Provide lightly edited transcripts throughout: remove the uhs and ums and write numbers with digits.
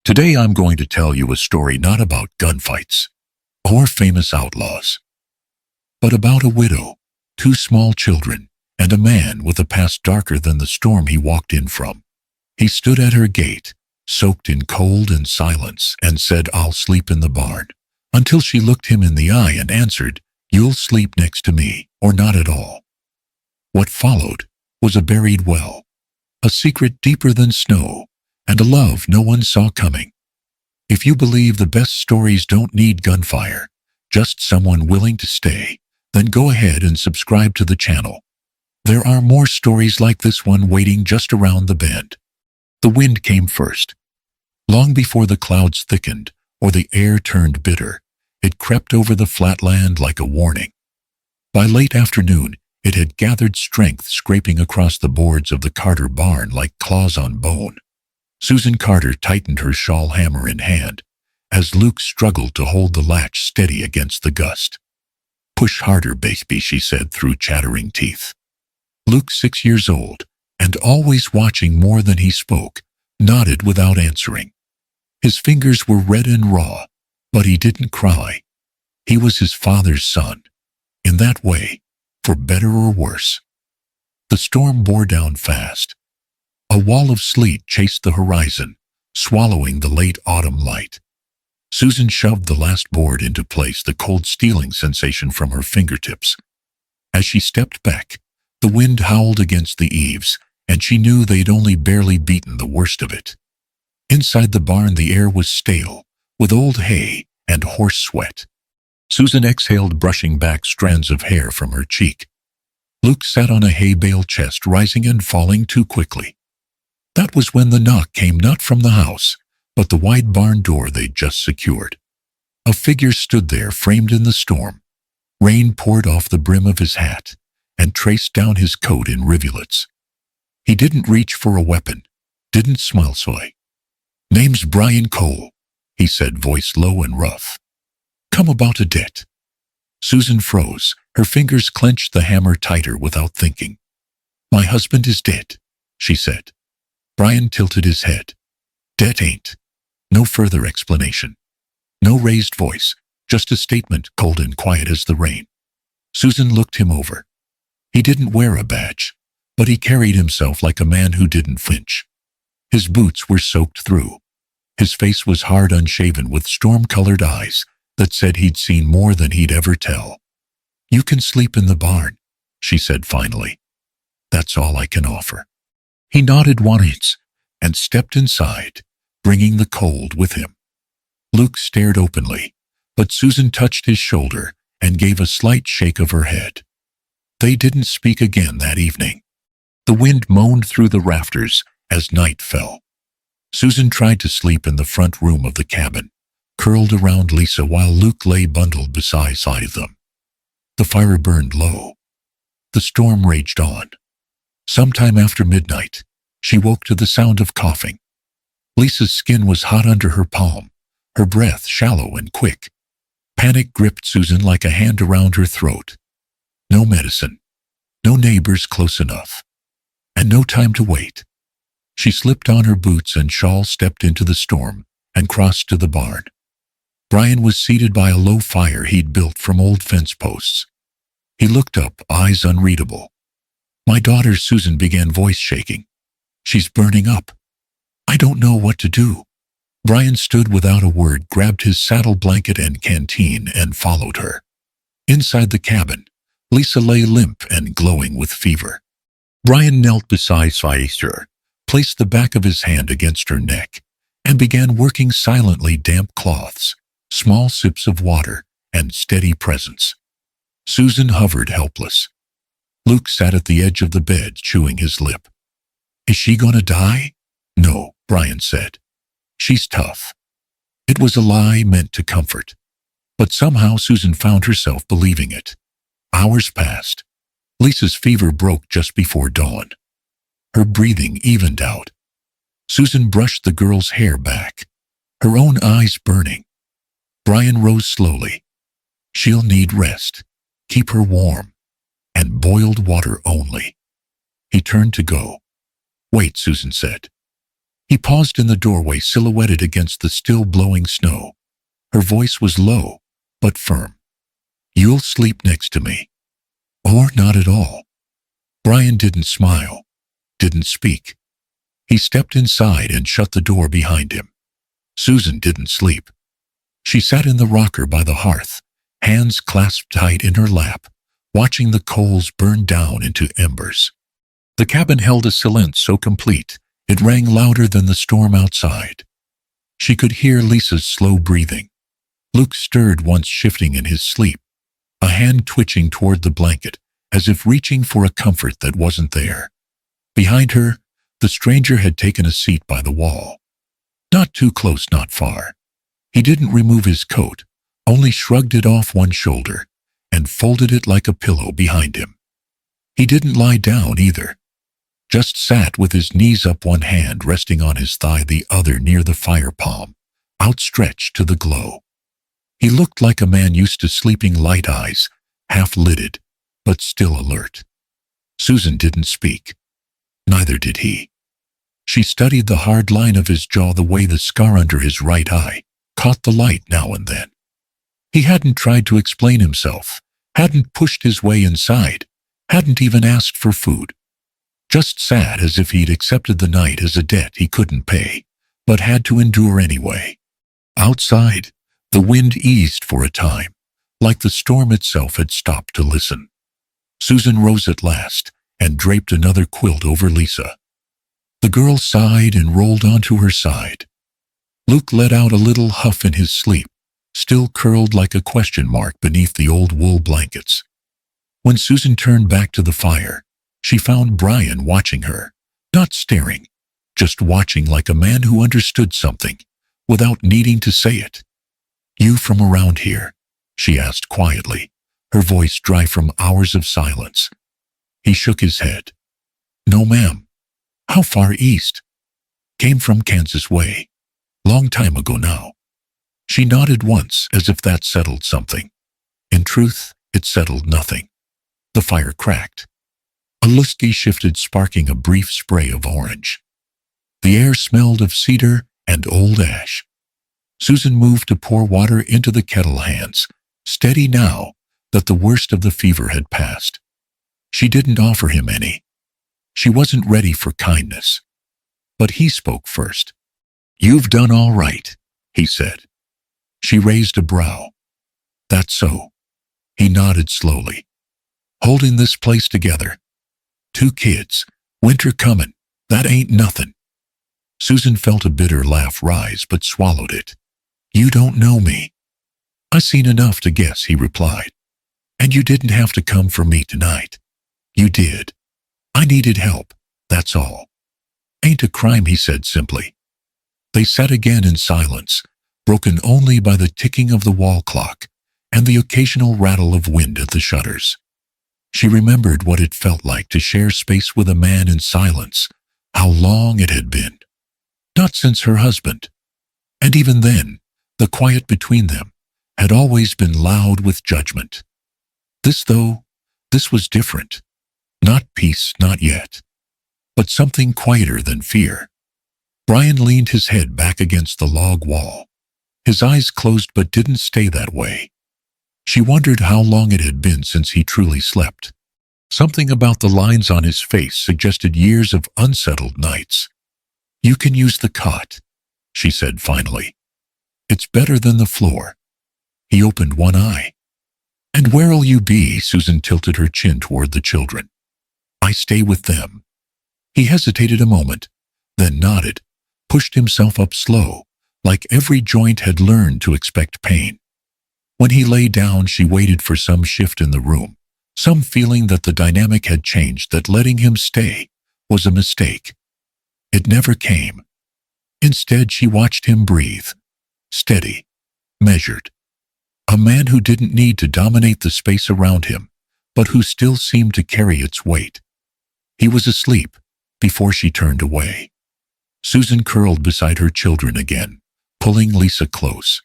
Today I'm going to tell you a story not about gunfights or famous outlaws, but about a widow, two small children, and a man with a past darker than the storm he walked in from. He stood at her gate, soaked in cold and silence, and said, "I'll sleep in the barn," until she looked him in the eye and answered, "You'll sleep next to me, or not at all." What followed was a buried well, a secret deeper than snow, and a love no one saw coming. If you believe the best stories don't need gunfire, just someone willing to stay, then go ahead and subscribe to the channel. There are more stories like this one waiting just around the bend. The wind came first. Long before the clouds thickened or the air turned bitter, it crept over the flat land like a warning. By late afternoon, it had gathered strength, scraping across the boards of the Carter barn like claws on bone. Susan Carter tightened her shawl, hammer in hand, as Luke struggled to hold the latch steady against the gust. "Push harder, baby," she said through chattering teeth. Luke, 6 years old, and always watching more than he spoke, nodded without answering. His fingers were red and raw, but he didn't cry. He was his father's son, in that way, for better or worse. The storm bore down fast. A wall of sleet chased the horizon, swallowing the late autumn light. Susan shoved the last board into place, the cold stealing sensation from her fingertips. As she stepped back, the wind howled against the eaves, and she knew they'd only barely beaten the worst of it. Inside the barn, the air was stale, with old hay and horse sweat. Susan exhaled, brushing back strands of hair from her cheek. Luke sat on a hay bale chest, rising and falling too quickly. That was when the knock came, not from the house, but the wide barn door they'd just secured. A figure stood there, framed in the storm. Rain poured off the brim of his hat and traced down his coat in rivulets. He didn't reach for a weapon, didn't smile soy. "Name's Brian Cole," he said, voice low and rough. "Come about a debt." Susan froze, her fingers clenched the hammer tighter without thinking. "My husband is dead," she said. Brian tilted his head. "Debt ain't." No further explanation. No raised voice, just a statement, cold and quiet as the rain. Susan looked him over. He didn't wear a badge, but he carried himself like a man who didn't flinch. His boots were soaked through. His face was hard, unshaven, with storm-colored eyes that said he'd seen more than he'd ever tell. "You can sleep in the barn," she said finally. "That's all I can offer." He nodded once and stepped inside, bringing the cold with him. Luke stared openly, but Susan touched his shoulder and gave a slight shake of her head. They didn't speak again that evening. The wind moaned through the rafters as night fell. Susan tried to sleep in the front room of the cabin, curled around Lisa, while Luke lay bundled beside them. The fire burned low. The storm raged on. Sometime after midnight, she woke to the sound of coughing. Lisa's skin was hot under her palm, her breath shallow and quick. Panic gripped Susan like a hand around her throat. No medicine, no neighbors close enough, and no time to wait. She slipped on her boots and shawl, stepped into the storm, and crossed to the barn. Brian was seated by a low fire he'd built from old fence posts. He looked up, eyes unreadable. "My daughter," Susan began, voice shaking. "She's burning up. I don't know what to do." Brian stood without a word, grabbed his saddle blanket and canteen, and followed her. Inside the cabin, Lisa lay limp and glowing with fever. Brian knelt beside her, placed the back of his hand against her neck, and began working silently. Damp cloths, small sips of water, and steady presence. Susan hovered helpless. Luke sat at the edge of the bed, chewing his lip. "Is she gonna die?" "No," Brian said. "She's tough." It was a lie meant to comfort, but somehow Susan found herself believing it. Hours passed. Lisa's fever broke just before dawn. Her breathing evened out. Susan brushed the girl's hair back, her own eyes burning. Brian rose slowly. "She'll need rest. Keep her warm. And boiled water only." He turned to go. "Wait," Susan said. He paused in the doorway, silhouetted against the still blowing snow. Her voice was low, but firm. "You'll sleep next to me." Or not at all. Brian didn't smile, didn't speak. He stepped inside and shut the door behind him. Susan didn't sleep. She sat in the rocker by the hearth, hands clasped tight in her lap, watching the coals burn down into embers. The cabin held a silence so complete, it rang louder than the storm outside. She could hear Lisa's slow breathing. Luke stirred once, shifting in his sleep, a hand twitching toward the blanket, as if reaching for a comfort that wasn't there. Behind her, the stranger had taken a seat by the wall. Not too close, not far. He didn't remove his coat, only shrugged it off one shoulder and folded it like a pillow behind him. He didn't lie down either, just sat with his knees up, one hand resting on his thigh, the other near the fire, palm outstretched to the glow. He looked like a man used to sleeping, light eyes, half-lidded, but still alert. Susan didn't speak. Neither did he. She studied the hard line of his jaw, the way the scar under his right eye caught the light now and then. He hadn't tried to explain himself, hadn't pushed his way inside, hadn't even asked for food. Just sat as if he'd accepted the night as a debt he couldn't pay, but had to endure anyway. Outside, the wind eased for a time, like the storm itself had stopped to listen. Susan rose at last and draped another quilt over Lisa. The girl sighed and rolled onto her side. Luke let out a little huff in his sleep, still curled like a question mark beneath the old wool blankets. When Susan turned back to the fire, she found Brian watching her, not staring, just watching like a man who understood something, without needing to say it. "You from around here?" she asked quietly, her voice dry from hours of silence. He shook his head. "No, ma'am." "How far east?" "Came from Kansas way. Long time ago now." She nodded once, as if that settled something. In truth, it settled nothing. The fire cracked. A lusky shifted, sparking a brief spray of orange. The air smelled of cedar and old ash. Susan moved to pour water into the kettle, hands steady now that the worst of the fever had passed. She didn't offer him any. She wasn't ready for kindness. But he spoke first. "You've done all right," he said. She raised a brow. "That's so." He nodded slowly. "Holding this place together. 2 kids, winter coming, that ain't nothing." Susan felt a bitter laugh rise but swallowed it. "You don't know me." "I seen enough to guess," he replied. "And you didn't have to come for me tonight." "You did. I needed help, that's all." "Ain't a crime," he said simply. They sat again in silence, broken only by the ticking of the wall clock and the occasional rattle of wind at the shutters. She remembered what it felt like to share space with a man in silence, how long it had been. Not since her husband. And even then, the quiet between them had always been loud with judgment. This was different. Not peace, not yet. But something quieter than fear. Brian leaned his head back against the log wall. His eyes closed but didn't stay that way. She wondered how long it had been since he truly slept. Something about the lines on his face suggested years of unsettled nights. "You can use the cot," she said finally. "It's better than the floor." He opened one eye. "And where'll you be?" Susan tilted her chin toward the children. "I stay with them." He hesitated a moment, then nodded, pushed himself up slow, like every joint had learned to expect pain. When he lay down, she waited for some shift in the room, some feeling that the dynamic had changed, that letting him stay was a mistake. It never came. Instead, she watched him breathe, steady, measured. A man who didn't need to dominate the space around him, but who still seemed to carry its weight. He was asleep before she turned away. Susan curled beside her children again, pulling Lisa close.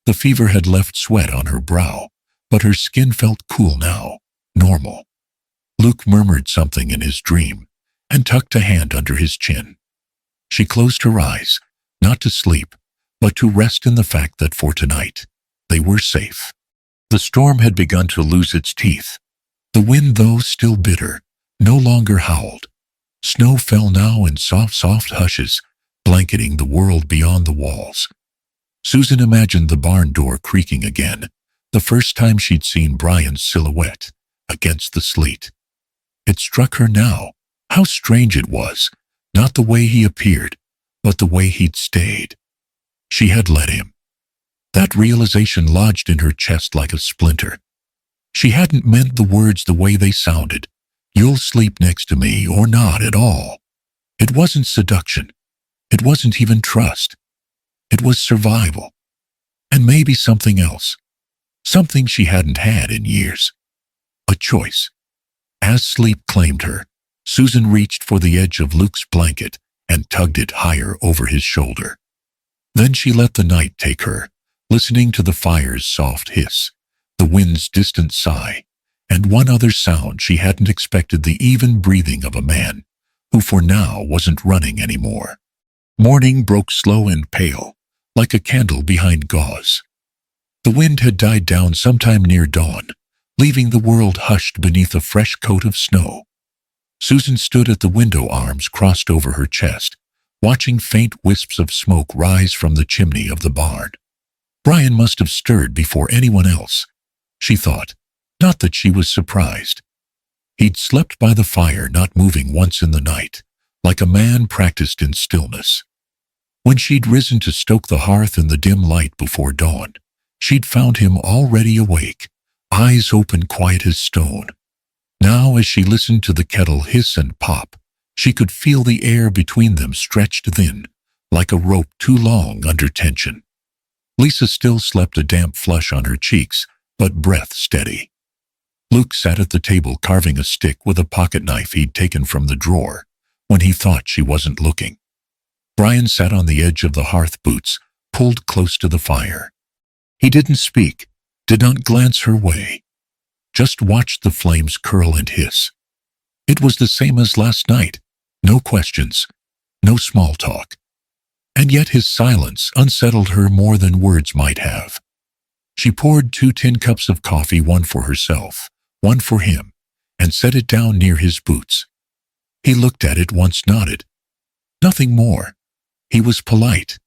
The fever had left sweat on her brow, but her skin felt cool now, normal. Luke murmured something in his dream and tucked a hand under his chin. She closed her eyes, not to sleep, but to rest in the fact that for tonight, they were safe. The storm had begun to lose its teeth. The wind, though still bitter, no longer howled. Snow fell now in soft hushes, blanketing the world beyond the walls. Susan imagined the barn door creaking again, the first time she'd seen Brian's silhouette against the sleet. It struck her now how strange it was, not the way he appeared, but the way he'd stayed. She had let him. That realization lodged in her chest like a splinter. She hadn't meant the words the way they sounded. You'll sleep next to me or not at all. It wasn't seduction. It wasn't even trust. It was survival. And maybe something else. Something she hadn't had in years. A choice. As sleep claimed her, Susan reached for the edge of Luke's blanket and tugged it higher over his shoulder. Then she let the night take her, listening to the fire's soft hiss, the wind's distant sigh, and one other sound she hadn't expected, the even breathing of a man who for now wasn't running anymore. Morning broke slow and pale, like a candle behind gauze. The wind had died down sometime near dawn, leaving the world hushed beneath a fresh coat of snow. Susan stood at the window, arms crossed over her chest, watching faint wisps of smoke rise from the chimney of the barn. Brian must have stirred before anyone else, she thought, not that she was surprised. He'd slept by the fire, not moving once in the night, like a man practiced in stillness. When she'd risen to stoke the hearth in the dim light before dawn, she'd found him already awake, eyes open, quiet as stone. Now, as she listened to the kettle hiss and pop, she could feel the air between them stretched thin, like a rope too long under tension. Lisa still slept, a damp flush on her cheeks, but breath steady. Luke sat at the table carving a stick with a pocket knife he'd taken from the drawer when he thought she wasn't looking. Brian sat on the edge of the hearth, boots pulled close to the fire. He didn't speak, did not glance her way, just watched the flames curl and hiss. It was the same as last night, no questions, no small talk. And yet his silence unsettled her more than words might have. She poured 2 tin cups of coffee, one for herself, one for him, and set it down near his boots. He looked at it once, nodded. Nothing more. He was polite,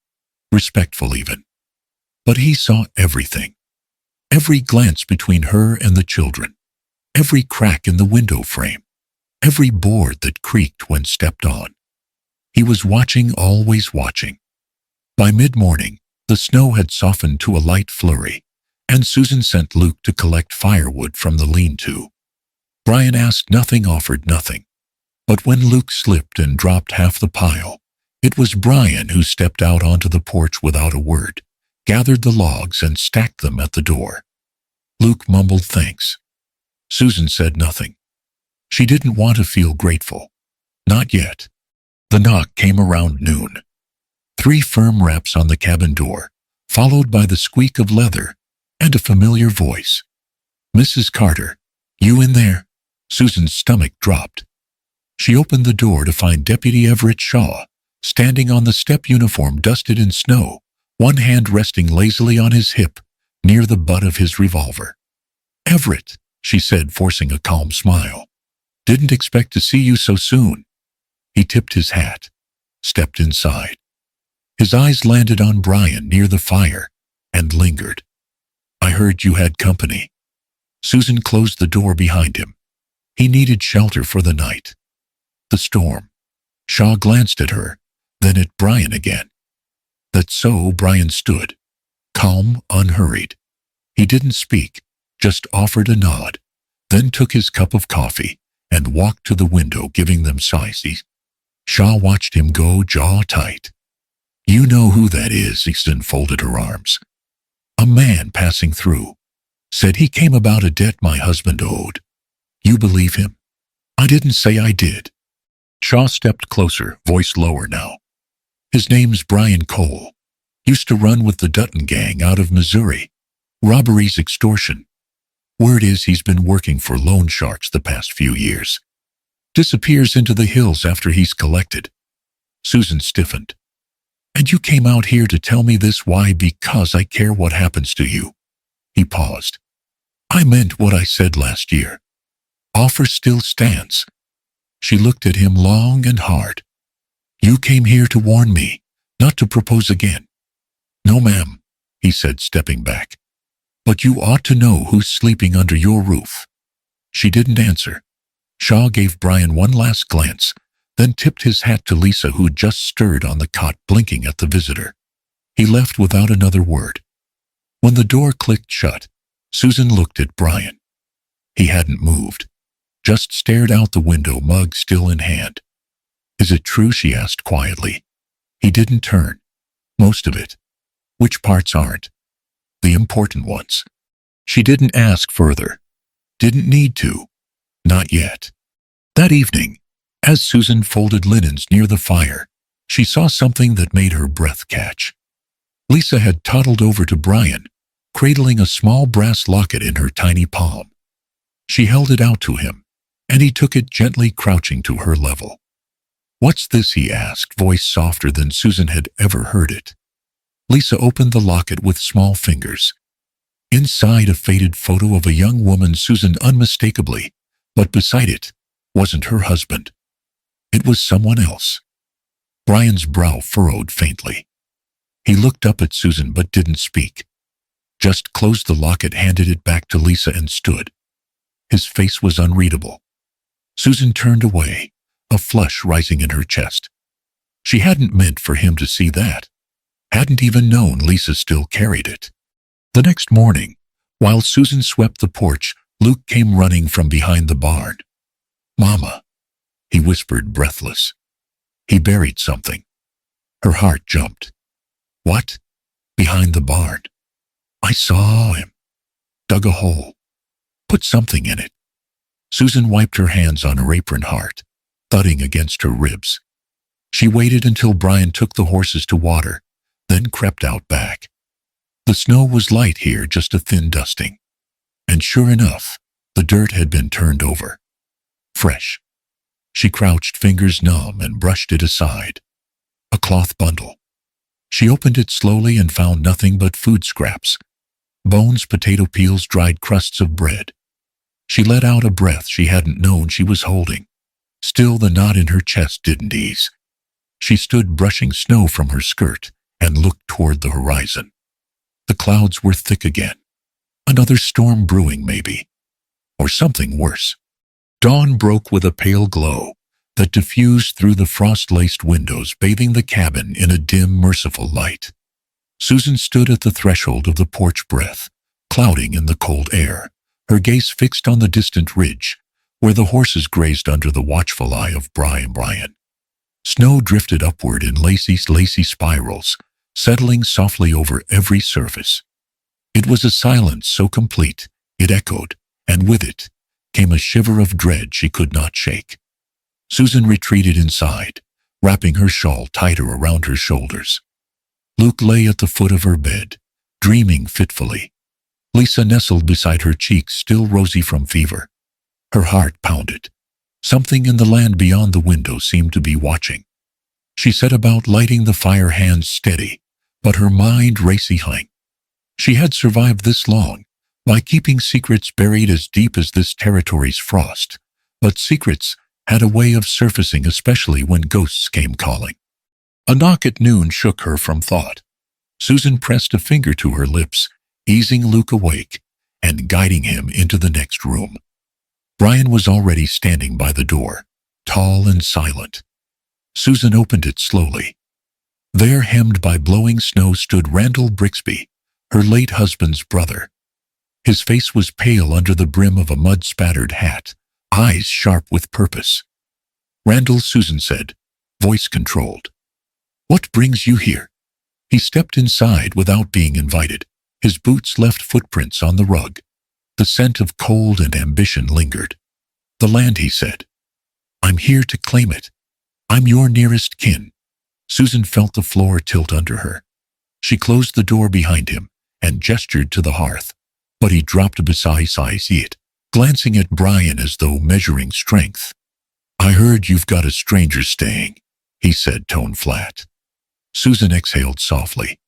respectful even. But he saw everything. Every glance between her and the children, every crack in the window frame, every board that creaked when stepped on. He was watching, always watching. By mid-morning, the snow had softened to a light flurry, and Susan sent Luke to collect firewood from the lean-to. Brian asked nothing, offered nothing. But when Luke slipped and dropped half the pile, it was Brian who stepped out onto the porch without a word, gathered the logs and stacked them at the door. Luke mumbled thanks. Susan said nothing. She didn't want to feel grateful. Not yet. The knock came around noon. 3 firm raps on the cabin door, followed by the squeak of leather and a familiar voice. "Mrs. Carter, you in there?" Susan's stomach dropped. She opened the door to find Deputy Everett Shaw, standing on the step, uniform dusted in snow, one hand resting lazily on his hip, near the butt of his revolver. "Everett," she said, forcing a calm smile. "Didn't expect to see you so soon." He tipped his hat, stepped inside. His eyes landed on Brian near the fire and lingered. "I heard you had company." Susan closed the door behind him. He needed shelter for the night. The storm. Shaw glanced at her, then at Brian again. That's so. Brian stood, calm, unhurried. He didn't speak, just offered a nod, then took his cup of coffee and walked to the window, giving them sighs. Shaw watched him go, jaw tight. "You know who that is?" Susan folded her arms. "A man passing through. Said he came about a debt my husband owed. You believe him?" "I didn't say I did." Shaw stepped closer, voice lower now. "His name's Brian Cole. Used to run with the Dutton gang out of Missouri. Robberies, extortion. Word is he's been working for loan sharks the past few years. Disappears into the hills after he's collected." Susan stiffened. And you came out here to tell me this? Why? Because I care what happens to you. He paused. I meant what I said last year. Offer still stands. She looked at him long and hard. You came here to warn me, not to propose again. No, ma'am, he said, stepping back. But you ought to know who's sleeping under your roof. She didn't answer. Shaw gave Brian one last glance, then tipped his hat to Lisa, who'd just stirred on the cot, blinking at the visitor. He left without another word. When the door clicked shut, Susan looked at Brian. He hadn't moved, just stared out the window, mug still in hand. Is it true? She asked quietly. He didn't turn. Most of it. Which parts aren't? The important ones. She didn't ask further. Didn't need to. Not yet. That evening, as Susan folded linens near the fire, she saw something that made her breath catch. Lisa had toddled over to Brian, cradling a small brass locket in her tiny palm. She held it out to him, and he took it gently, crouching to her level. What's this? He asked, voice softer than Susan had ever heard it. Lisa opened the locket with small fingers. Inside, a faded photo of a young woman, Susan unmistakably, but beside it wasn't her husband. It was someone else. Brian's brow furrowed faintly. He looked up at Susan but didn't speak. Just closed the locket, handed it back to Lisa, and stood. His face was unreadable. Susan turned away, a flush rising in her chest. She hadn't meant for him to see that. Hadn't even known Lisa still carried it. The next morning, while Susan swept the porch, Luke came running from behind the barn. Mama, he whispered, breathless. He buried something. Her heart jumped. What? Behind the barn? I saw him. Dug a hole. Put something in it. Susan wiped her hands on her apron, heart thudding against her ribs. She waited until Brian took the horses to water, then crept out back. The snow was light here, just a thin dusting. And sure enough, the dirt had been turned over. Fresh. She crouched, fingers numb, and brushed it aside. A cloth bundle. She opened it slowly and found nothing but food scraps. Bones, potato peels, dried crusts of bread. She let out a breath she hadn't known she was holding. Still, the knot in her chest didn't ease. She stood, brushing snow from her skirt, and looked toward the horizon. The clouds were thick again. Another storm brewing, maybe. Or something worse. Dawn broke with a pale glow that diffused through the frost-laced windows, bathing the cabin in a dim, merciful light. Susan stood at the threshold of the porch, breath clouding in the cold air, her gaze fixed on the distant ridge, where the horses grazed under the watchful eye of Brian. Snow drifted upward in lacy spirals, settling softly over every surface. It was a silence so complete, it echoed, and with it came a shiver of dread she could not shake. Susan retreated inside, wrapping her shawl tighter around her shoulders. Luke lay at the foot of her bed, dreaming fitfully. Lisa nestled beside her, cheeks still rosy from fever. Her heart pounded. Something in the land beyond the window seemed to be watching. She set about lighting the fire, hands steady, but her mind racing. She had survived this long by keeping secrets buried as deep as this territory's frost, but secrets had a way of surfacing, especially when ghosts came calling. A knock at noon shook her from thought. Susan pressed a finger to her lips, easing Luke awake and guiding him into the next room. Brian was already standing by the door, tall and silent. Susan opened it slowly. There, hemmed by blowing snow, stood Randall Brixby, her late husband's brother. His face was pale under the brim of a mud-spattered hat, eyes sharp with purpose. Randall, Susan said, voice controlled. What brings you here? He stepped inside without being invited. His boots left footprints on the rug. The scent of cold and ambition lingered. The land, he said. I'm here to claim it. I'm your nearest kin. Susan felt the floor tilt under her. She closed the door behind him and gestured to the hearth, but he dropped beside it, glancing at Brian as though measuring strength. I heard you've got a stranger staying. he said, tone flat. Susan exhaled softly.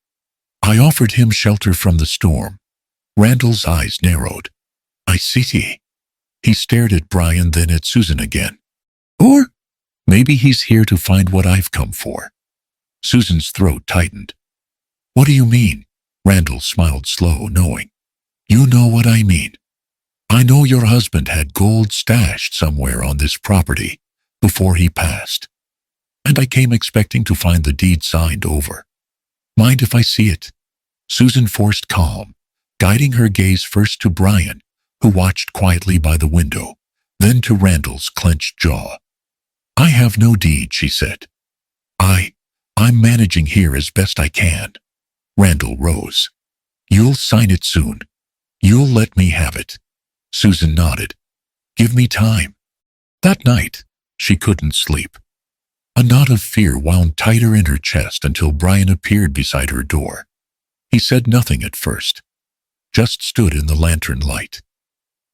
I offered him shelter from the storm. Randall's eyes narrowed. I see. He stared at Brian, then at Susan again. Or maybe he's here to find what I've come for. Susan's throat tightened. What do you mean? Randall smiled slow, knowing. You know what I mean. I know your husband had gold stashed somewhere on this property before he passed. And I came expecting to find the deed signed over. Mind if I see it? Susan forced calm, guiding her gaze first to Brian, who watched quietly by the window, then to Randall's clenched jaw. I have no deed, she said. I'm managing here as best I can. Randall rose. You'll sign it soon. You'll let me have it. Susan nodded. Give me time. That night, she couldn't sleep. A knot of fear wound tighter in her chest until Brian appeared beside her door. He said nothing at first, just stood in the lantern light.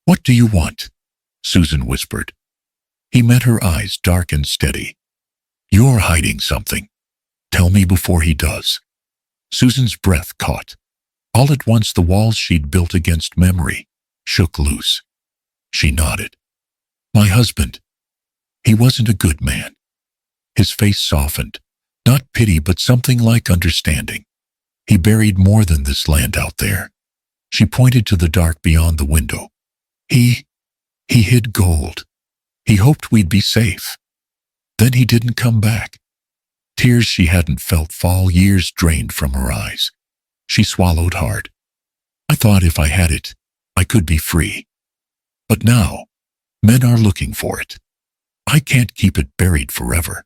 What do you want? Susan whispered. He met her eyes, dark and steady. You're hiding something. Tell me before he does. Susan's breath caught. All at once the walls she'd built against memory shook loose. She nodded. My husband. He wasn't a good man. His face softened, not pity but something like understanding. He buried more than this land out there. She pointed to the dark beyond the window. He hid gold. He hoped we'd be safe. Then he didn't come back. Tears she hadn't felt fall, years drained from her eyes. She swallowed hard. I thought if I had it, I could be free. But now, men are looking for it. I can't keep it buried forever.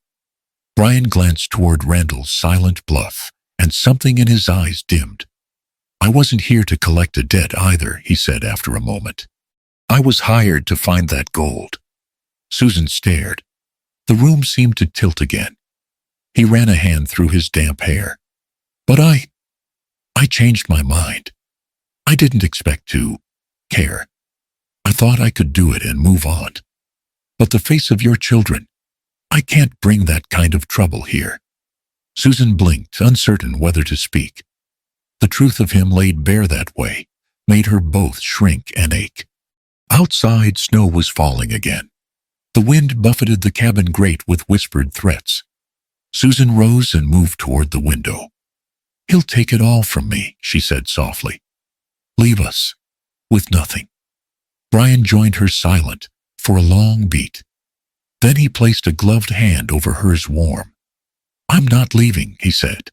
Brian glanced toward Randall's silent bluff, and something in his eyes dimmed. I wasn't here to collect a debt either, he said after a moment. I was hired to find that gold. Susan stared. The room seemed to tilt again. He ran a hand through his damp hair. But I changed my mind. I didn't expect to care. I thought I could do it and move on. But the face of your children, I can't bring that kind of trouble here. Susan blinked, uncertain whether to speak. The truth of him laid bare that way made her both shrink and ache. Outside, snow was falling again. The wind buffeted the cabin grate with whispered threats. Susan rose and moved toward the window. He'll take it all from me, she said softly. Leave us with nothing. Brian joined her silent for a long beat. Then he placed a gloved hand over hers, warm. I'm not leaving, he said.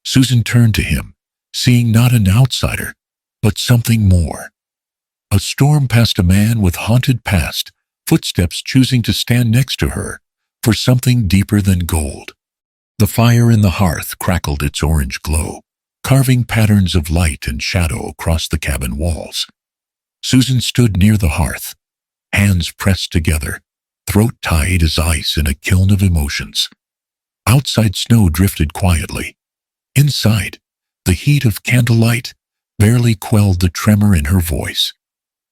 Susan turned to him, seeing not an outsider, but something more. A storm passed, a man with haunted past, footsteps choosing to stand next to her for something deeper than gold. The fire in the hearth crackled its orange glow, carving patterns of light and shadow across the cabin walls. Susan stood near the hearth, hands pressed together, throat tight as ice in a kiln of emotions. Outside, snow drifted quietly. Inside, the heat of candlelight barely quelled the tremor in her voice.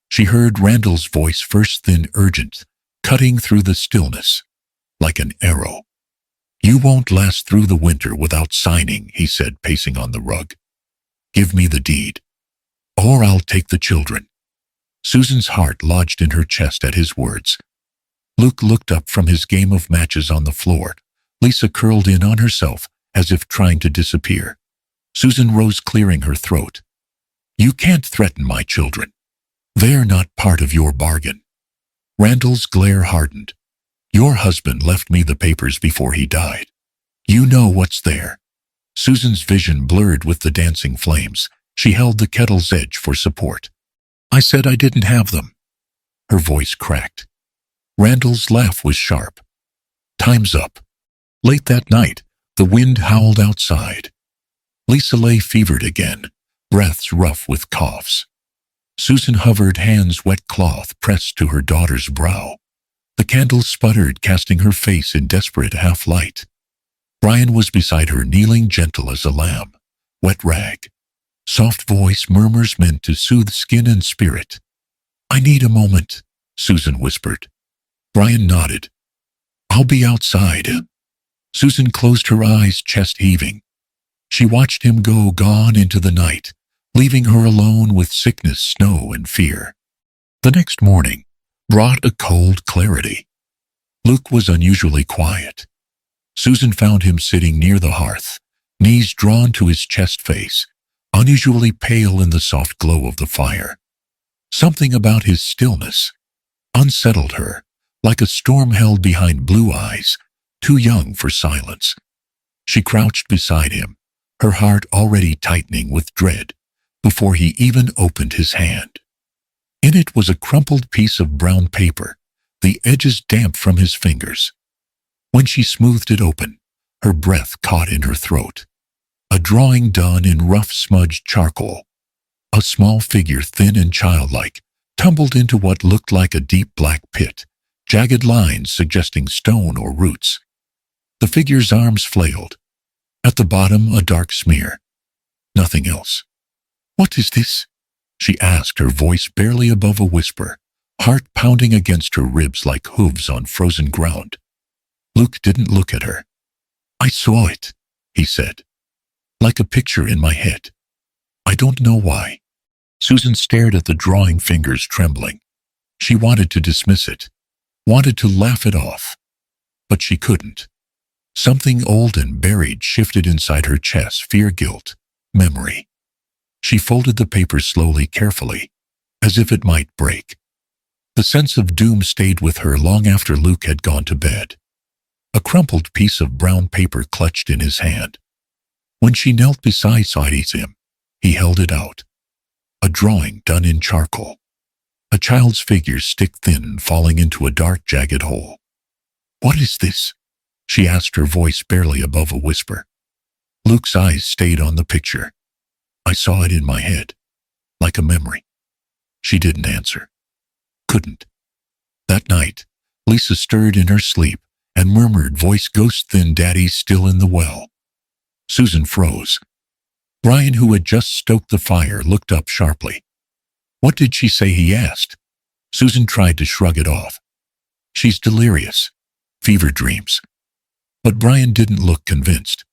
She heard Randall's voice first, then urgent, cutting through the stillness like an arrow. You won't last through the winter without signing, he said, pacing on the rug. Give me the deed, or I'll take the children. Susan's heart lodged in her chest at his words. Luke looked up from his game of matches on the floor. Lisa curled in on herself as if trying to disappear. Susan rose, clearing her throat. You can't threaten my children. They're not part of your bargain. Randall's glare hardened. Your husband left me the papers before he died. You know what's there. Susan's vision blurred with the dancing flames. She held the kettle's edge for support. I said I didn't have them. Her voice cracked. Randall's laugh was sharp. Time's up. Late that night, the wind howled outside. Lisa lay fevered again, breaths rough with coughs. Susan hovered, hands wet cloth pressed to her daughter's brow. The candle sputtered, casting her face in desperate half-light. Brian was beside her, kneeling, gentle as a lamb. Wet rag. Soft voice, murmurs meant to soothe skin and spirit. I need a moment, Susan whispered. Brian nodded. I'll be outside. Susan closed her eyes, chest heaving. She watched him go gone into the night, leaving her alone with sickness, snow, and fear. The next morning brought a cold clarity. Luke was unusually quiet. Susan found him sitting near the hearth, knees drawn to his chest, face unusually pale in the soft glow of the fire. Something about his stillness unsettled her, like a storm held behind blue eyes, too young for silence. She crouched beside him, her heart already tightening with dread, before he even opened his hand. In it was a crumpled piece of brown paper, the edges damp from his fingers. When she smoothed it open, her breath caught in her throat. A drawing done in rough smudged charcoal. A small figure, thin and childlike, tumbled into what looked like a deep black pit, jagged lines suggesting stone or roots. The figure's arms flailed. At the bottom, a dark smear. Nothing else. "What is this?" she asked, her voice barely above a whisper, heart pounding against her ribs like hooves on frozen ground. Luke didn't look at her. "I saw it," he said. "Like a picture in my head. I don't know why." Susan stared at the drawing, fingers trembling. She wanted to dismiss it, wanted to laugh it off, but she couldn't. Something old and buried shifted inside her chest, fear, guilt, memory. She folded the paper slowly, carefully, as if it might break. The sense of doom stayed with her long after Luke had gone to bed. A crumpled piece of brown paper clutched in his hand. When she knelt beside him, he held it out. A drawing done in charcoal. A child's figure, stick-thin, falling into a dark, jagged hole. "What is this?" she asked, her voice barely above a whisper. Luke's eyes stayed on the picture. "I saw it in my head, like a memory." She didn't answer. Couldn't. That night, Lisa stirred in her sleep and murmured, voice ghost-thin, "Daddy's still in the well." Susan froze. Brian, who had just stoked the fire, looked up sharply. "What did she say?" he asked. Susan tried to shrug it off. "She's delirious. Fever dreams." But Brian didn't look convinced.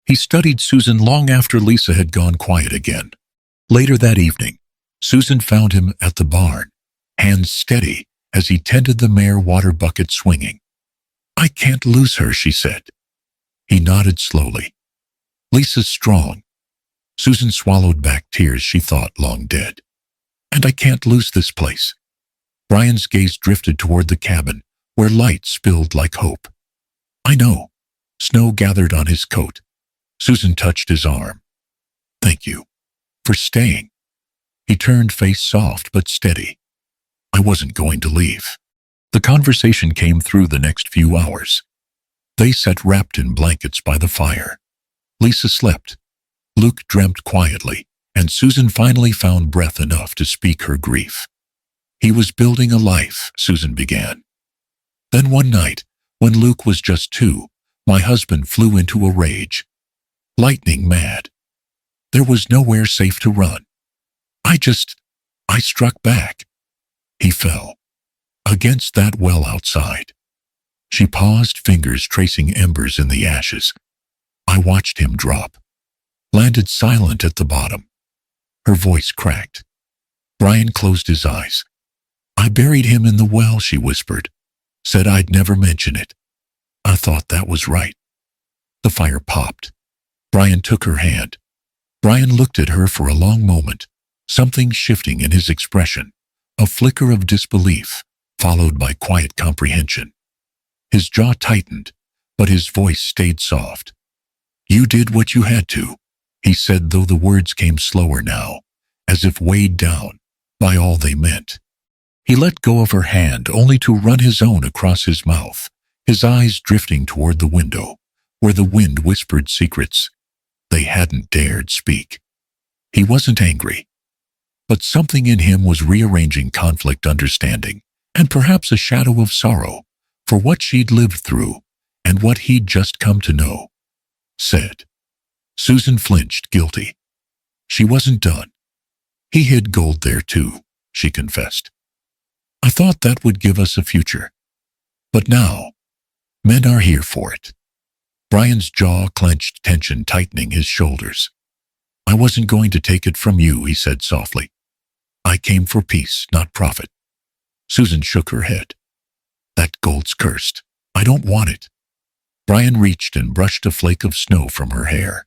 He studied Susan long after Lisa had gone quiet again. Later that evening, Susan found him at the barn, hands steady as he tended the mare, water bucket swinging. "I can't lose her," she said. He nodded slowly. "Lisa's strong." Susan swallowed back tears she thought long dead. "And I can't lose this place." Brian's gaze drifted toward the cabin, where light spilled like hope. "I know." Snow gathered on his coat. Susan touched his arm. "Thank you for staying." He turned, face soft but steady. "I wasn't going to leave." The conversation came through the next few hours. They sat wrapped in blankets by the fire. Lisa slept. Luke dreamt quietly, and Susan finally found breath enough to speak her grief. "He was building a life," Susan began. "Then one night, when Luke was just 2, my husband flew into a rage. Lightning mad. There was nowhere safe to run. I struck back. He fell. Against that well outside." She paused, fingers tracing embers in the ashes. "I watched him drop. Landed silent at the bottom." Her voice cracked. Brian closed his eyes. "I buried him in the well," she whispered. "Said I'd never mention it. I thought that was right." The fire popped. Brian took her hand. Brian looked at her for a long moment, something shifting in his expression, a flicker of disbelief, followed by quiet comprehension. His jaw tightened, but his voice stayed soft. "You did what you had to," he said, though the words came slower now, as if weighed down by all they meant. He let go of her hand, only to run his own across his mouth, his eyes drifting toward the window, where the wind whispered secrets they hadn't dared speak. He wasn't angry, but something in him was rearranging conflict, understanding, and perhaps a shadow of sorrow for what she'd lived through and what he'd just come to know. Said. Susan flinched, guilty. She wasn't done. "He hid gold there too," she confessed. "I thought that would give us a future. But now, men are here for it." Brian's jaw clenched, tension tightening his shoulders. I wasn't going to take it from you, he said softly. I came for peace, not profit. Susan shook her head. That gold's cursed. I don't want it. Brian reached and brushed a flake of snow from her hair.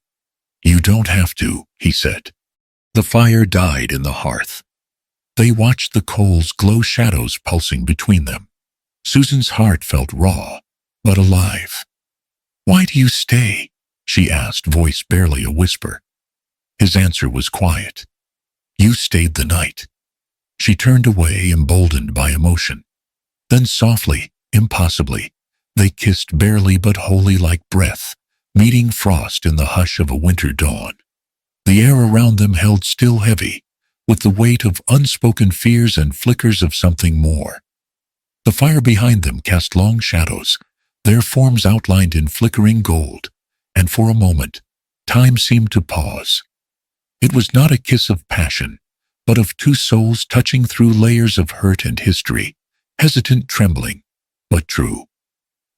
You don't have to, he said. The fire died in the hearth. They watched the coals glow, shadows pulsing between them. Susan's heart felt raw, but alive. Why do you stay? She asked, voice barely a whisper. His answer was quiet. You stayed the night. She turned away, emboldened by emotion. Then softly, impossibly, they kissed, barely but wholly, like breath, meeting frost in the hush of a winter dawn. The air around them held still, heavy, with the weight of unspoken fears and flickers of something more. The fire behind them cast long shadows, their forms outlined in flickering gold, and for a moment, time seemed to pause. It was not a kiss of passion, but of two souls touching through layers of hurt and history, hesitant, trembling, but true.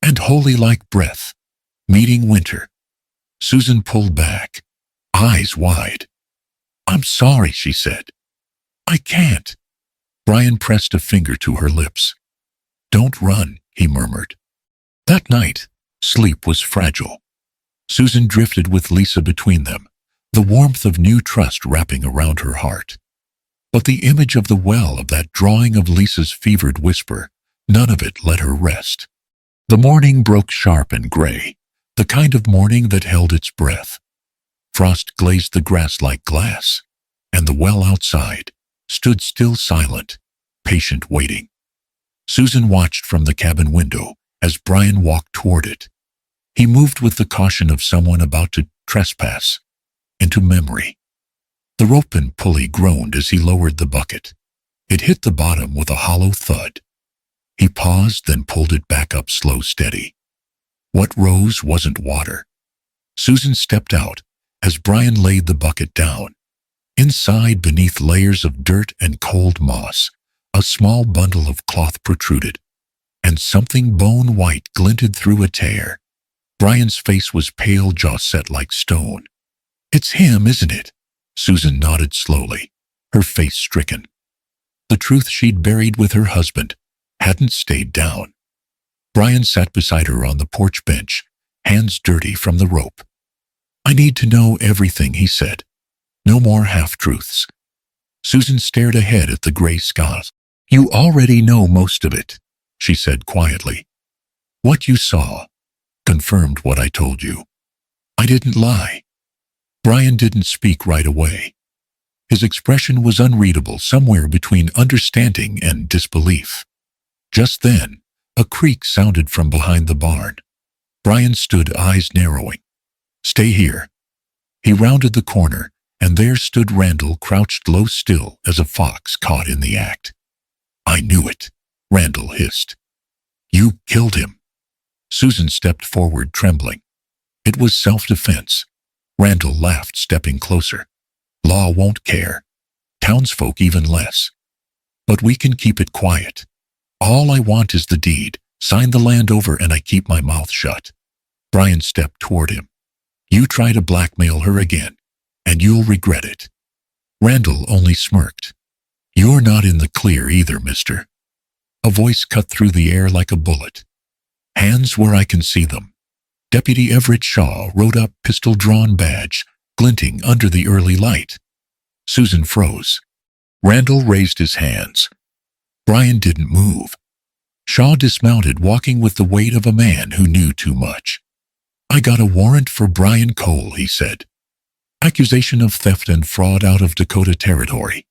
And holy, like breath, meeting winter. Susan pulled back, eyes wide. I'm sorry, she said. I can't. Brian pressed a finger to her lips. Don't run, he murmured. That night, sleep was fragile. Susan drifted with Lisa between them, the warmth of new trust wrapping around her heart. But the image of the well, of that drawing, of Lisa's fevered whisper, none of it let her rest. The morning broke sharp and gray, the kind of morning that held its breath. Frost glazed the grass like glass, and the well outside stood still, silent, patient, waiting. Susan watched from the cabin window as Brian walked toward it. He moved with the caution of someone about to trespass into memory. The rope and pulley groaned as he lowered the bucket. It hit the bottom with a hollow thud. He paused, then pulled it back up, slow, steady. What rose wasn't water. Susan stepped out as Brian laid the bucket down. Inside, beneath layers of dirt and cold moss, a small bundle of cloth protruded, and something bone white glinted through a tear. Brian's face was pale, jaw set like stone. It's him, isn't it? Susan nodded slowly, her face stricken. The truth she'd buried with her husband hadn't stayed down. Brian sat beside her on the porch bench, hands dirty from the rope. I need to know everything, he said. No more half-truths. Susan stared ahead at the gray skies. You already know most of it, she said quietly. What you saw confirmed what I told you. I didn't lie. Brian didn't speak right away. His expression was unreadable, somewhere between understanding and disbelief. Just then, a creak sounded from behind the barn. Brian stood, eyes narrowing. Stay here. He rounded the corner, and there stood Randall, crouched low, still as a fox caught in the act. I knew it, Randall hissed. You killed him. Susan stepped forward, trembling. It was self-defense. Randall laughed, stepping closer. Law won't care. Townsfolk even less. But we can keep it quiet. All I want is the deed. Sign the land over and I keep my mouth shut. Brian stepped toward him. You try to blackmail her again, and you'll regret it. Randall only smirked. You're not in the clear either, mister. A voice cut through the air like a bullet. Hands where I can see them. Deputy Everett Shaw rode up, pistol-drawn, badge glinting under the early light. Susan froze. Randall raised his hands. Brian didn't move. Shaw dismounted, walking with the weight of a man who knew too much. I got a warrant for Brian Cole, he said. Accusation of theft and fraud out of Dakota Territory.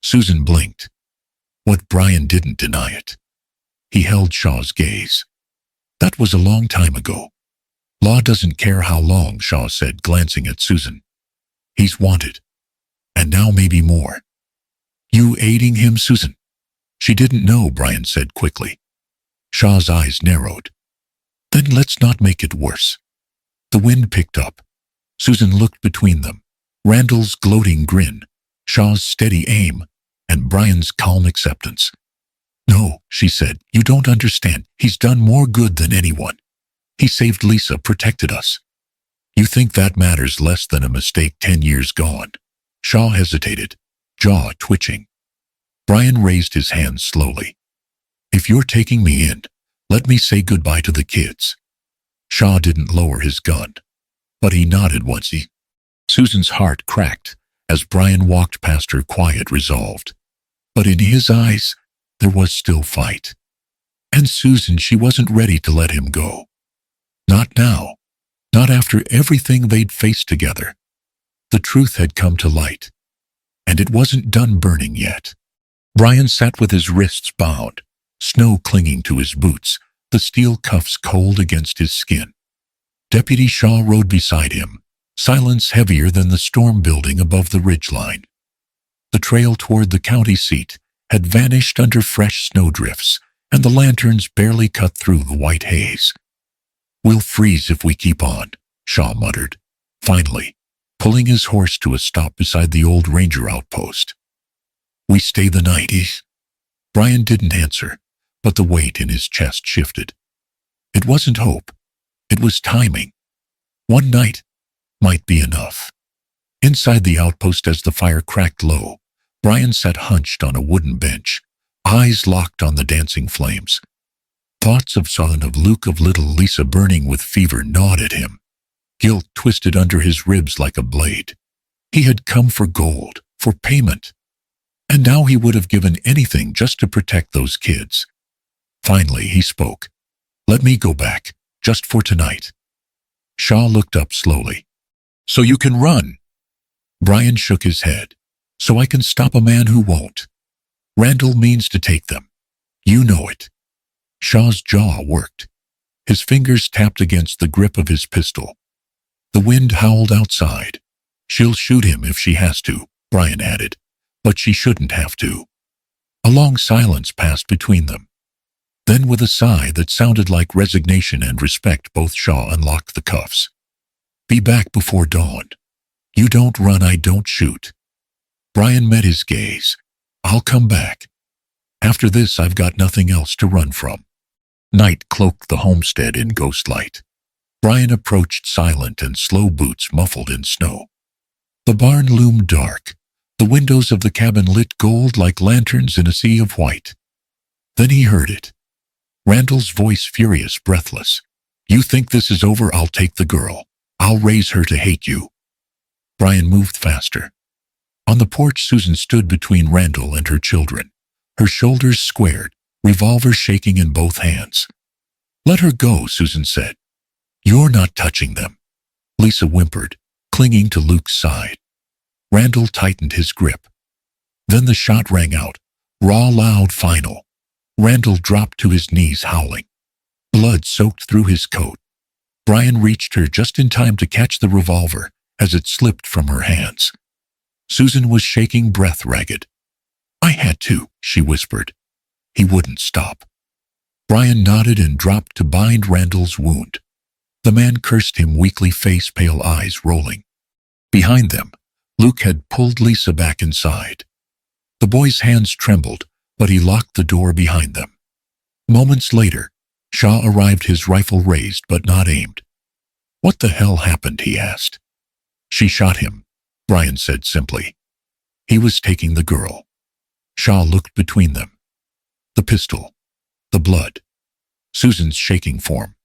Susan blinked. What Brian didn't deny it. He held Shaw's gaze. That was a long time ago. Law doesn't care how long, Shaw said, glancing at Susan. He's wanted. And now maybe more. You aiding him, Susan? She didn't know, Brian said quickly. Shaw's eyes narrowed. Then let's not make it worse. The wind picked up. Susan looked between them. Randall's gloating grin, Shaw's steady aim, and Brian's calm acceptance. No, she said, you don't understand. He's done more good than anyone. He saved Lisa, protected us. You think that matters less than a mistake 10 years gone? Shaw hesitated, jaw twitching. Brian raised his hands slowly. If you're taking me in, let me say goodbye to the kids. Shaw didn't lower his gun, but he nodded once. Susan's heart cracked as Brian walked past her, quiet, resolved. But in his eyes, there was still fight. And Susan, she wasn't ready to let him go. Not now. Not after everything they'd faced together. The truth had come to light, and it wasn't done burning yet. Brian sat with his wrists bound, snow clinging to his boots, the steel cuffs cold against his skin. Deputy Shaw rode beside him, silence heavier than the storm building above the ridgeline. The trail toward the county seat had vanished under fresh snowdrifts, and the lanterns barely cut through the white haze. We'll freeze if we keep on, Shaw muttered, finally, pulling his horse to a stop beside the old ranger outpost. We stay the night. Brian didn't answer, but the weight in his chest shifted. It wasn't hope. It was timing. One night might be enough. Inside the outpost, as the fire cracked low, Brian sat hunched on a wooden bench, eyes locked on the dancing flames. Thoughts of Son, of Luke, of little Lisa burning with fever gnawed at him. Guilt twisted under his ribs like a blade. He had come for gold, for payment. And now he would have given anything just to protect those kids. Finally, he spoke. Let me go back, just for tonight. Shaw looked up slowly. So you can run? Brian shook his head. So I can stop a man who won't. Randall means to take them. You know it. Shaw's jaw worked. His fingers tapped against the grip of his pistol. The wind howled outside. She'll shoot him if she has to, Brian added, but she shouldn't have to. A long silence passed between them. Then, with a sigh that sounded like resignation and respect, both Shaw unlocked the cuffs. Be back before dawn. You don't run, I don't shoot. Brian met his gaze. I'll come back. After this, I've got nothing else to run from. Night cloaked the homestead in ghost light. Brian approached, silent and slow, boots muffled in snow. The barn loomed dark, the windows of the cabin lit gold like lanterns in a sea of white. Then he heard it. Randall's voice, furious, breathless. You think this is over? I'll take the girl. I'll raise her to hate you. Brian moved faster. On the porch, Susan stood between Randall and her children, her shoulders squared, revolver shaking in both hands. Let her go, Susan said. You're not touching them. Lisa whimpered, clinging to Luke's side. Randall tightened his grip. Then the shot rang out, raw, loud, final. Randall dropped to his knees, howling. Blood soaked through his coat. Brian reached her just in time to catch the revolver as it slipped from her hands. Susan was shaking, breath ragged. I had to, she whispered. He wouldn't stop. Brian nodded and dropped to bind Randall's wound. The man cursed him weakly, face pale, eyes rolling. Behind them, Luke had pulled Lisa back inside. The boy's hands trembled, but he locked the door behind them. Moments later, Shaw arrived, his rifle raised but not aimed. What the hell happened? He asked. She shot him, Brian said simply. He was taking the girl. Shaw looked between them. The pistol. The blood. Susan's shaking form.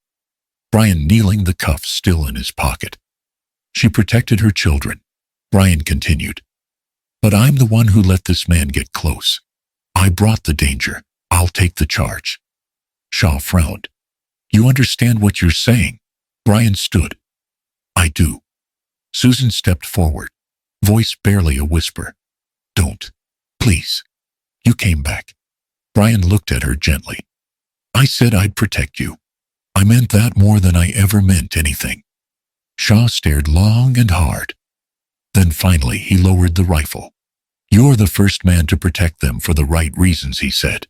Brian kneeling, the cuffs still in his pocket. She protected her children, Brian continued. But I'm the one who let this man get close. I brought the danger. I'll take the charge. Shaw frowned. You understand what you're saying? Brian stood. I do. Susan stepped forward, voice barely a whisper. Don't. Please. You came back. Brian looked at her gently. I said I'd protect you. I meant that more than I ever meant anything. Shaw stared long and hard. Then finally he lowered the rifle. You're the first man to protect them for the right reasons, he said.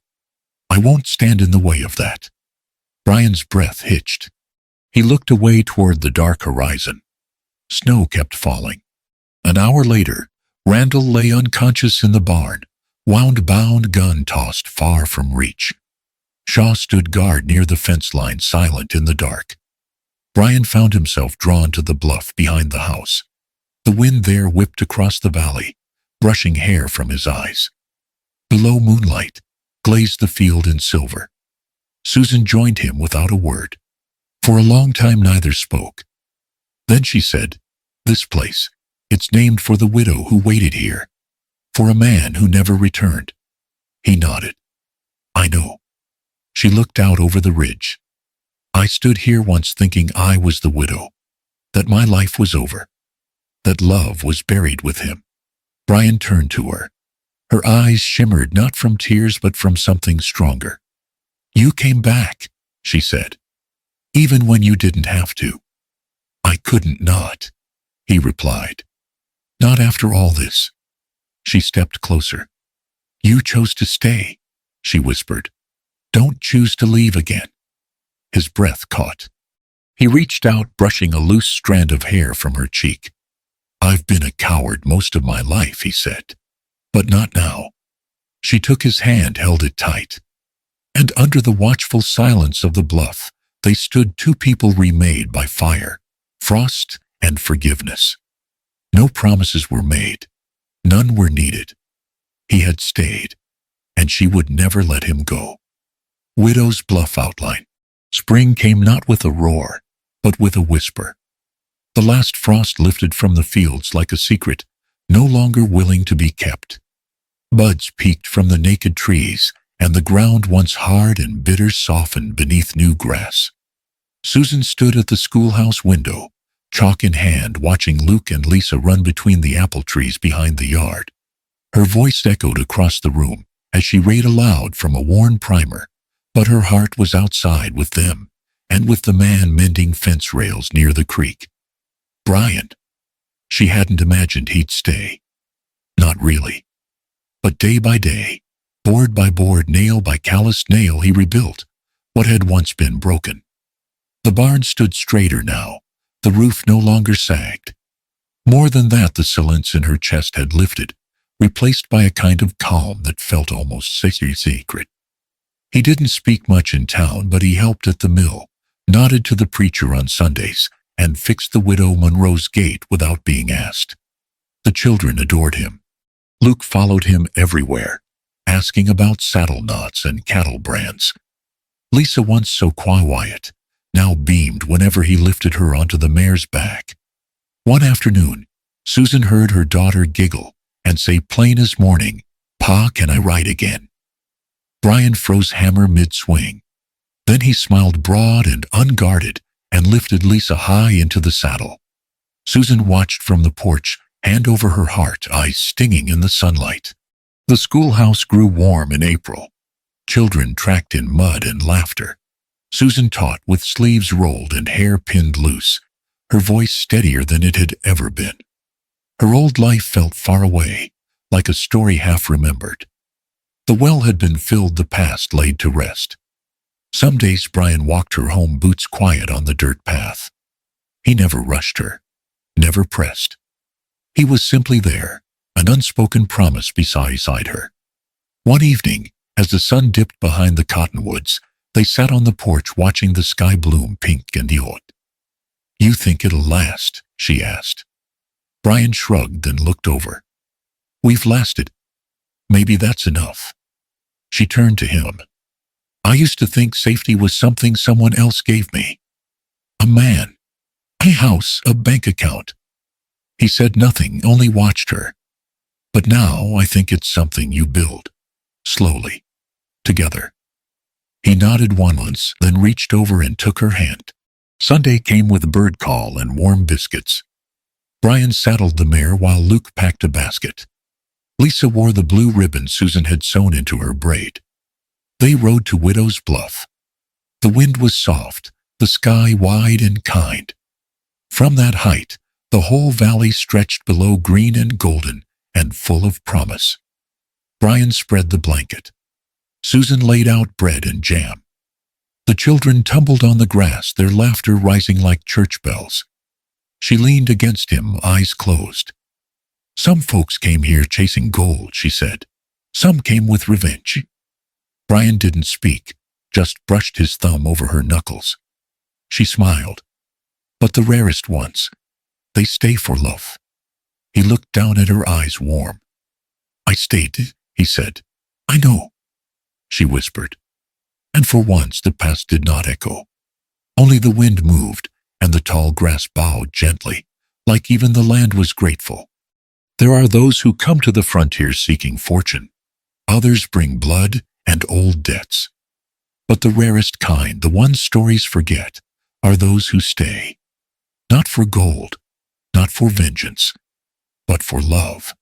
I won't stand in the way of that. Brian's breath hitched. He looked away toward the dark horizon. Snow kept falling. An hour later, Randall lay unconscious in the barn, wound-bound, gun tossed far from reach. Shaw stood guard near the fence line, silent in the dark. Brian found himself drawn to the bluff behind the house. The wind there whipped across the valley, brushing hair from his eyes. Below, moonlight glazed the field in silver. Susan joined him without a word. For a long time neither spoke. Then she said, "This place, it's named for the widow who waited here, for a man who never returned." He nodded. "I know." She looked out over the ridge. "I stood here once thinking I was the widow, that my life was over, that love was buried with him." Brian turned to her. Her eyes shimmered not from tears but from something stronger. "You came back," she said, "even when you didn't have to." "I couldn't not," he replied. "Not after all this." She stepped closer. "You chose to stay," she whispered. "Don't choose to leave again." His breath caught. He reached out, brushing a loose strand of hair from her cheek. "I've been a coward most of my life," he said, "but not now." She took his hand, held it tight. And under the watchful silence of the bluff, they stood, two people remade by fire, frost, and forgiveness. No promises were made. None were needed. He had stayed, and she would never let him go. Widow's Bluff outline. Spring came not with a roar, but with a whisper. The last frost lifted from the fields like a secret, no longer willing to be kept. Buds peeked from the naked trees, and the ground once hard and bitter softened beneath new grass. Susan stood at the schoolhouse window, chalk in hand, watching Luke and Lisa run between the apple trees behind the yard. Her voice echoed across the room as she read aloud from a worn primer, but her heart was outside with them and with the man mending fence rails near the creek. Brian. She hadn't imagined he'd stay. Not really. But day by day, board by board, nail by calloused nail, he rebuilt what had once been broken. The barn stood straighter now. The roof no longer sagged. More than that, the silence in her chest had lifted, replaced by a kind of calm that felt almost sacred. He didn't speak much in town, but he helped at the mill, nodded to the preacher on Sundays, and fixed the widow Monroe's gate without being asked. The children adored him. Luke followed him everywhere, asking about saddle knots and cattle brands. Lisa, once so quiet, now beamed whenever he lifted her onto the mare's back. One afternoon, Susan heard her daughter giggle and say plain as morning, "Pa, can I ride again?" Brian froze hammer mid-swing. Then he smiled broad and unguarded and lifted Lisa high into the saddle. Susan watched from the porch, hand over her heart, eyes stinging in the sunlight. The schoolhouse grew warm in April. Children tracked in mud and laughter. Susan taught with sleeves rolled and hair pinned loose, her voice steadier than it had ever been. Her old life felt far away, like a story half remembered. The well had been filled, the past laid to rest. Some days Brian walked her home, boots quiet on the dirt path. He never rushed her, never pressed. He was simply there, an unspoken promise beside her. One evening, as the sun dipped behind the cottonwoods, they sat on the porch watching the sky bloom pink and yellow. "You think it'll last?" she asked. Brian shrugged and looked over. "We've lasted. Maybe that's enough." She turned to him. "I used to think safety was something someone else gave me. A man, a house, a bank account." He said nothing, only watched her. "But now I think it's something you build, slowly, together." He nodded once, then reached over and took her hand. Sunday came with bird call and warm biscuits. Brian saddled the mare while Luke packed a basket. Lisa wore the blue ribbon Susan had sewn into her braid. They rode to Widow's Bluff. The wind was soft, the sky wide and kind. From that height, the whole valley stretched below, green and golden and full of promise. Brian spread the blanket. Susan laid out bread and jam. The children tumbled on the grass, their laughter rising like church bells. She leaned against him, eyes closed. "Some folks came here chasing gold," she said. "Some came with revenge." Brian didn't speak, just brushed his thumb over her knuckles. She smiled. But the rarest ones, they stay for love. He looked down at her eyes warm. I stayed, he said. I know, she whispered. And for once the past did not echo. Only the wind moved, and the tall grass bowed gently, like even the land was grateful. There are those who come to the frontier seeking fortune. Others bring blood and old debts. But the rarest kind, the ones stories forget, are those who stay. Not for gold, not for vengeance, but for love.